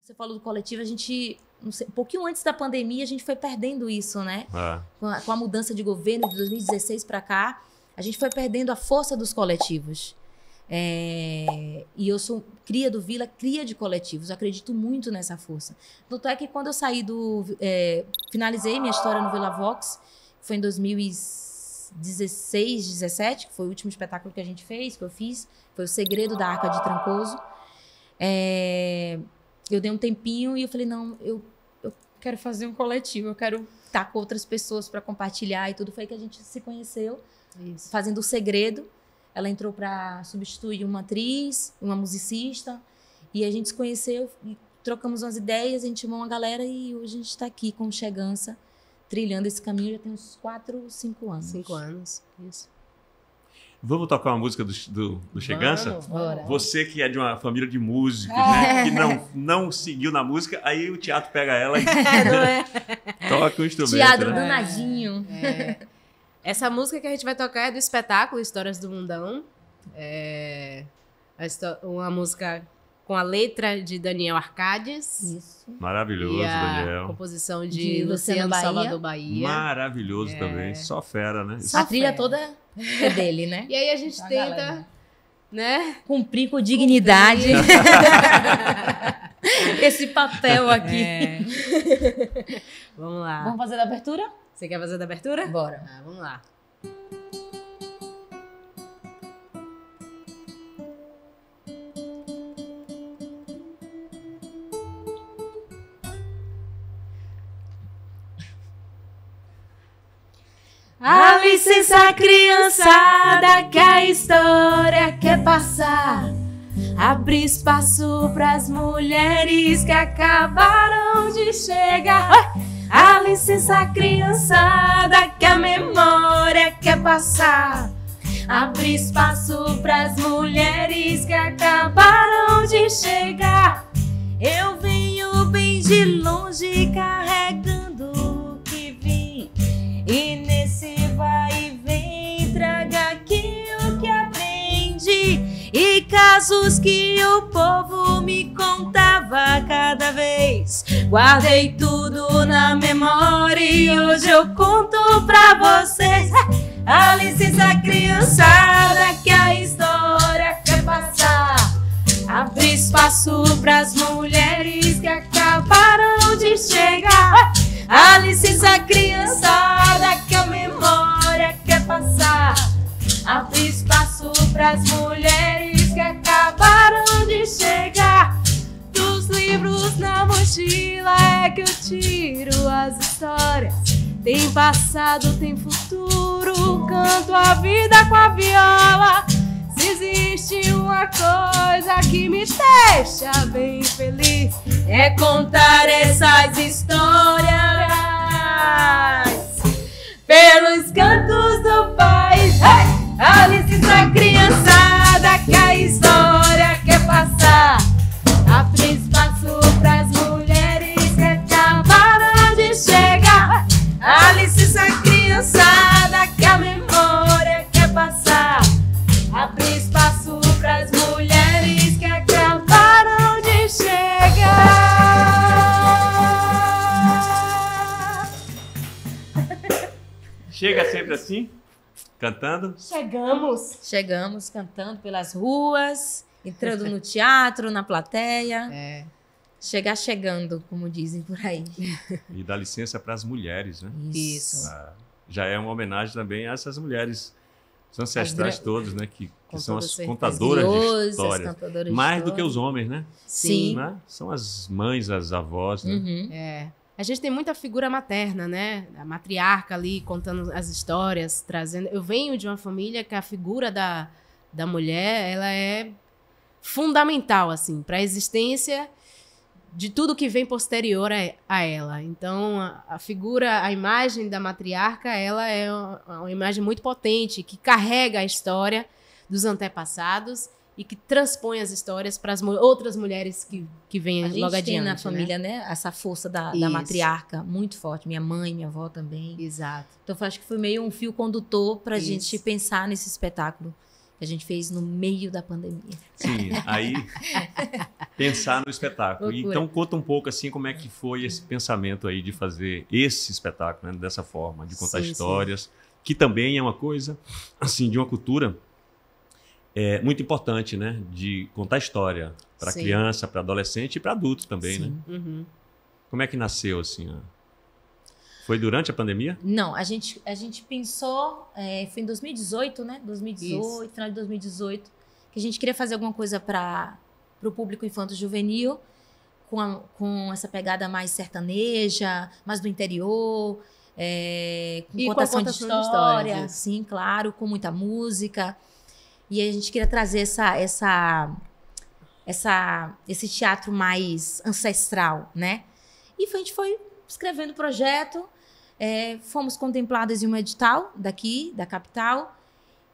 Você falou do coletivo, a gente, não sei, um pouquinho antes da pandemia, a gente foi perdendo isso, né? Com a mudança de governo de 2016 para cá, a gente foi perdendo a força dos coletivos. E eu sou cria do Vila, cria de coletivos, eu acredito muito nessa força. Tanto é que quando eu saí finalizei minha história no Vila Vox, foi em 2016, 17, que foi o último espetáculo que a gente fez, que eu fiz, foi O Segredo da Arca de Trancoso. Eu dei um tempinho e eu falei, não, eu quero fazer um coletivo, eu quero estar com outras pessoas para compartilhar e tudo. Foi aí que a gente se conheceu, fazendo O Segredo. Ela entrou para substituir uma atriz, uma musicista, e a gente se conheceu, e trocamos umas ideias, a gente chamou uma galera e hoje a gente está aqui com o Chegança, trilhando esse caminho já tem uns 4, 5 anos. 5 anos, isso. Vamos tocar uma música do Chegança? Bora. Você que é de uma família de músicos, né? Que não seguiu na música, aí o teatro pega ela e toca o instrumento. Teatro né? danadinho. Essa música que a gente vai tocar é do espetáculo Histórias do Mundão. Uma música com a letra de Daniel Arcades. Isso. Maravilhoso, e a Daniel. composição de Luciano Luciano Bahia. Salvador Bahia. Maravilhoso também. Só fera, né? A trilha toda é dele, né? E aí a gente tenta, né? Cumprir com dignidade esse papel aqui. Vamos lá. Vamos fazer a abertura? Você quer fazer da abertura? Bora. Vamos lá. A licença, criançada, que a história quer passar. Abre espaço pras mulheres que acabaram de chegar. A licença, criançada, que a memória quer passar. Abre espaço pras mulheres que acabaram de chegar. Eu venho bem de longe carregando o que vim, e nesse vai e vem traga aqui o que aprendi, e casos que o povo me contava cada vez. Guardei tudo na memória e hoje eu conto pra vocês. A licença, criançada, que a história quer passar. Abre espaço pras mulheres que acabaram de chegar. A licença, criançada, que a memória quer passar. Abre espaço pras mulheres que acabaram de chegar. Dos livros na mochila é que eu tiro as histórias. Tem passado, tem futuro, canto a vida com a viola. Se existe uma coisa que me deixa bem feliz, é contar essas histórias pelos cantos do país. Hey! A licença, criançada, que a história quer passar. Abre espaço pras mulheres que acabaram de chegar. A licença, criançada, que a memória quer passar. Abre espaço pras mulheres que acabaram de chegar. Chega sempre assim, cantando. Chegamos cantando pelas ruas, entrando no teatro, na plateia. Chegar chegando, como dizem por aí. E dá licença para as mulheres, né? Isso. Já é uma homenagem também a essas mulheres, os ancestrais todos, né? Que são as contadoras de história. Mais do que os homens, né? Sim. Né? São as mães, as avós, né? Uhum. A gente tem muita figura materna, né? A matriarca ali contando as histórias, trazendo. Eu venho de uma família que a figura da mulher, ela é fundamental, assim, para a existência de tudo que vem posterior a ela. Então, a figura, a imagem da matriarca, ela é uma imagem muito potente, que carrega a história dos antepassados e que transpõe as histórias para as outras mulheres que vêm logo adiante. A gente tem na família, né? Essa força da matriarca muito forte. Minha mãe, minha avó também. Exato. Então, eu acho que foi meio um fio condutor para a gente pensar nesse espetáculo. que a gente fez no meio da pandemia. Sim, aí pensar no espetáculo. Então conta um pouco assim como é que foi esse pensamento aí de fazer esse espetáculo, né, dessa forma, de contar histórias, que também é uma coisa assim de uma cultura muito importante, né, de contar história para criança, para adolescente e para adulto também, né? Uhum. Como é que nasceu assim? Foi durante a pandemia? Não, a gente pensou, foi em 2018, né? 2018, final de 2018, que a gente queria fazer alguma coisa para o público infanto-juvenil, com essa pegada mais sertaneja, mais do interior, com contação de história, sim, claro, com muita música. E a gente queria trazer esse teatro mais ancestral, né? E a gente foi escrevendo o projeto, fomos contemplados em um edital daqui, da capital,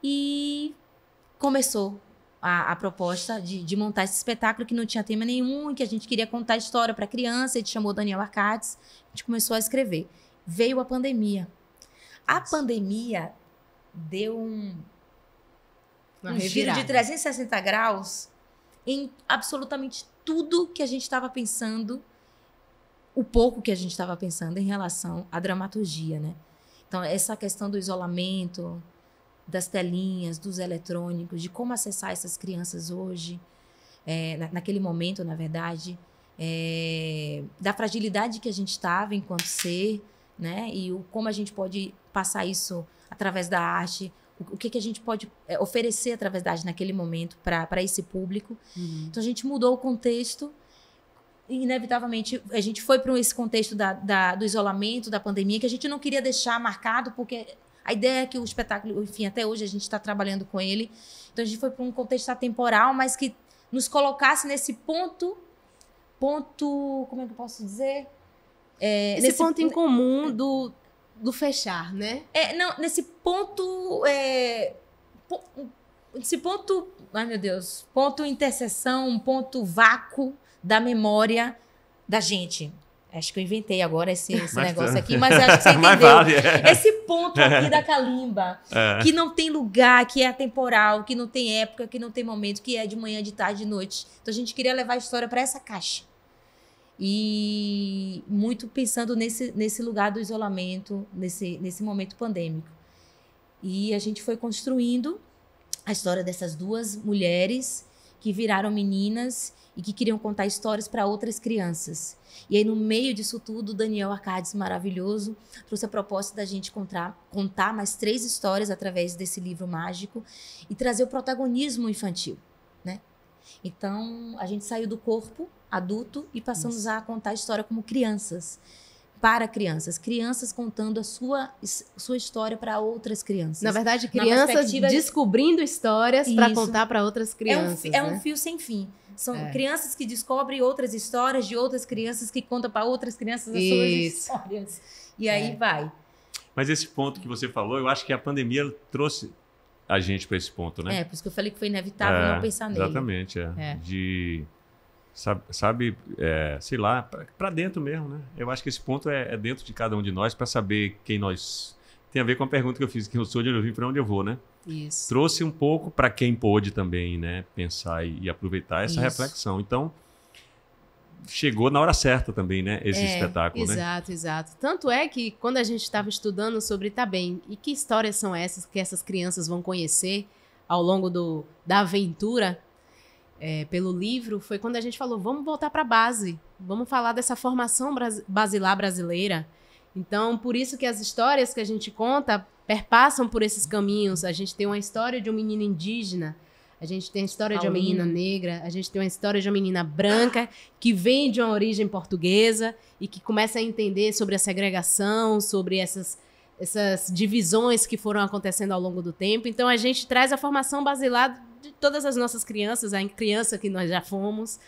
e começou a proposta de montar esse espetáculo que não tinha tema nenhum, que a gente queria contar a história para criança. A gente chamou Daniel Arcades, a gente começou a escrever. Veio a pandemia. A pandemia deu um giro de 360 graus em absolutamente tudo que a gente estava pensando, o pouco que a gente estava pensando em relação à dramaturgia, né? Então, essa questão do isolamento, das telinhas, dos eletrônicos, de como acessar essas crianças hoje, naquele momento, na verdade, da fragilidade que a gente estava enquanto ser, né? E como a gente pode passar isso através da arte, o que a gente pode oferecer através da arte naquele momento para esse público. Uhum. Então, a gente mudou o contexto. Inevitavelmente, a gente foi para esse contexto do isolamento, da pandemia, que a gente não queria deixar marcado, porque a ideia é que o espetáculo, enfim, até hoje a gente está trabalhando com ele. Então, a gente foi para um contexto atemporal, mas que nos colocasse nesse ponto, como é que eu posso dizer? Esse ponto em comum do fechar, né? Nesse ponto... esse ponto... Ai, meu Deus. Ponto interseção, um ponto vácuo da memória da gente. Acho que eu inventei agora esse negócio aqui, mas acho que você entendeu. Vale, Esse ponto aqui da calimba, que não tem lugar, que é atemporal, que não tem época, que não tem momento, que é de manhã, de tarde, de noite. Então, a gente queria levar a história para essa caixa. E muito pensando nesse lugar do isolamento, nesse momento pandêmico. E a gente foi construindo a história dessas duas mulheres que viraram meninas e que queriam contar histórias para outras crianças. E aí, no meio disso tudo, o Daniel Arcades, maravilhoso, trouxe a proposta da gente contar mais 3 histórias através desse livro mágico e trazer o protagonismo infantil, né? Então, a gente saiu do corpo adulto e passamos a contar a história como crianças, para crianças contando a sua história para outras crianças. Na verdade, crianças descobrindo histórias para contar para outras crianças. É um fio sem fim. São crianças que descobrem outras histórias de outras crianças que contam para outras crianças as suas histórias. E aí vai. Mas esse ponto que você falou, eu acho que a pandemia trouxe a gente para esse ponto, né? Por isso que eu falei que foi inevitável não pensar nele. Exatamente, de... Sabe, sei lá, para dentro mesmo, né? Eu acho que esse ponto é dentro de cada um de nós para saber quem nós... Tem a ver com a pergunta que eu fiz, quem eu sou, de onde eu vim, para onde eu vou, né? Isso. Trouxe um pouco para quem pôde também, né? Pensar e aproveitar essa reflexão. Então, chegou na hora certa também, né? Esse espetáculo, exato, né? Exato. Tanto é que quando a gente estava estudando sobre, e que histórias são essas que essas crianças vão conhecer ao longo da aventura... pelo livro, foi quando a gente falou, vamos voltar para a base, vamos falar dessa formação basilar brasileira. Então, por isso que as histórias que a gente conta perpassam por esses caminhos. A gente tem uma história de um menino indígena, a gente tem a história de uma menina negra, a gente tem uma história de uma menina branca que vem de uma origem portuguesa e que começa a entender sobre a segregação, sobre essas divisões que foram acontecendo ao longo do tempo. Então, a gente traz a formação basilar de todas as nossas crianças, a criança que nós já fomos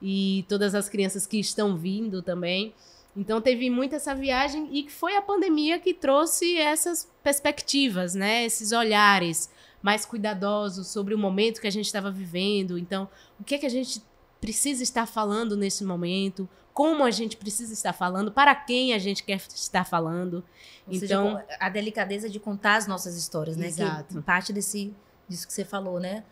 e todas as crianças que estão vindo também. Então, teve muito essa viagem e foi a pandemia que trouxe essas perspectivas, né? Esses olhares mais cuidadosos sobre o momento que a gente estava vivendo. Então, o que é que a gente precisa estar falando nesse momento? Como a gente precisa estar falando? Para quem a gente quer estar falando? Ou seja, a delicadeza de contar as nossas histórias, né? Exato. Que parte desse disso que você falou, né?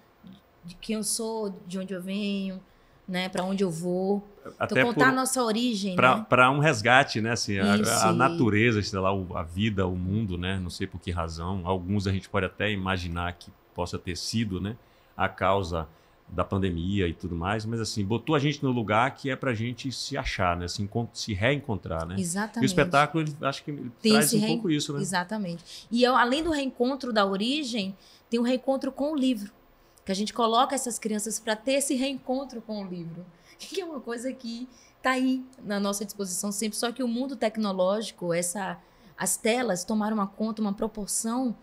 De quem eu sou, de onde eu venho, né? Para onde eu vou. Até então, contar a nossa origem, né? Para um resgate, né? Assim, a natureza, sei lá, a vida, o mundo, né? Não sei por que razão. Alguns a gente pode até imaginar que possa ter sido, né? A causa da pandemia e tudo mais, mas assim, botou a gente no lugar que é pra gente se achar, né? Se reencontrar, né? Exatamente. E o espetáculo, acho que ele traz um pouco isso, né? Exatamente. E além do reencontro da origem, tem um reencontro com o livro. Que a gente coloca essas crianças para ter esse reencontro com o livro. Que é uma coisa que tá aí na nossa disposição sempre, só que o mundo tecnológico, as telas tomaram uma proporção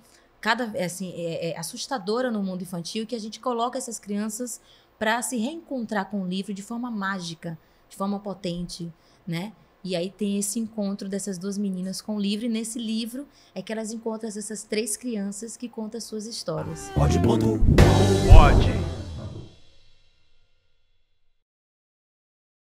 assustadora no mundo infantil, que a gente coloca essas crianças para se reencontrar com o livro de forma mágica, de forma potente, né? E aí tem esse encontro dessas duas meninas com o livro, e nesse livro é que elas encontram essas 3 crianças que contam as suas histórias. Pode.